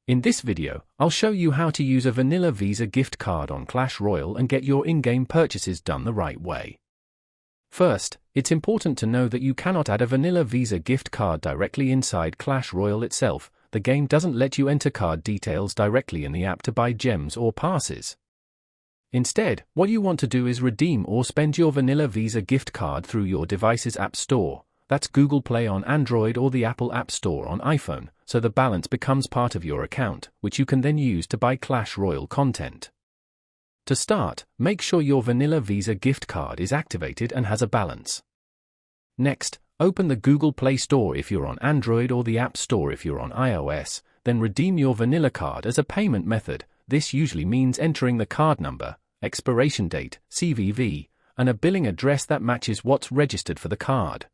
In this video, I'll show you how to use a vanilla Visa gift card on Clash Royale and get your in-game purchases done the right way. First, it's important to know that you cannot add a vanilla Visa gift card directly inside Clash Royale itself. The game doesn't let you enter card details directly in the app to buy gems or passes. Instead, what you want to do is redeem or spend your vanilla Visa gift card through your device's app store. That's Google Play on Android or the Apple App Store on iPhone, so the balance becomes part of your account, which you can then use to buy Clash Royale content. To start, make sure your vanilla Visa gift card is activated and has a balance. Next, open the Google Play Store if you're on Android or the App Store if you're on iOS, then redeem your vanilla card as a payment method. This usually means entering the card number, expiration date, CVV, and a billing address that matches what's registered for the card.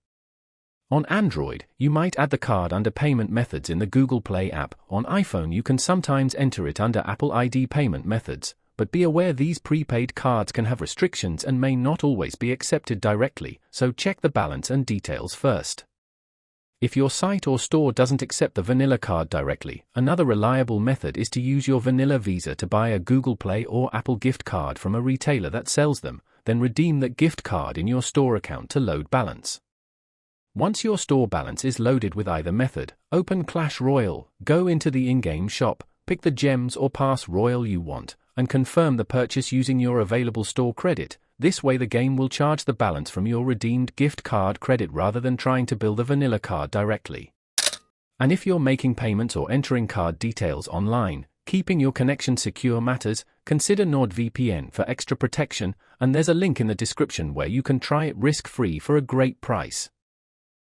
On Android, you might add the card under payment methods in the Google Play app. On iPhone, you can sometimes enter it under Apple ID payment methods, but be aware these prepaid cards can have restrictions and may not always be accepted directly, so check the balance and details first. If your site or store doesn't accept the vanilla card directly, another reliable method is to use your vanilla Visa to buy a Google Play or Apple gift card from a retailer that sells them, then redeem that gift card in your store account to load balance. Once your store balance is loaded with either method, open Clash Royale, go into the in-game shop, pick the gems or pass Royale you want, and confirm the purchase using your available store credit. This way the game will charge the balance from your redeemed gift card credit rather than trying to build a vanilla card directly. And if you're making payments or entering card details online, keeping your connection secure matters. Consider NordVPN for extra protection, and there's a link in the description where you can try it risk-free for a great price.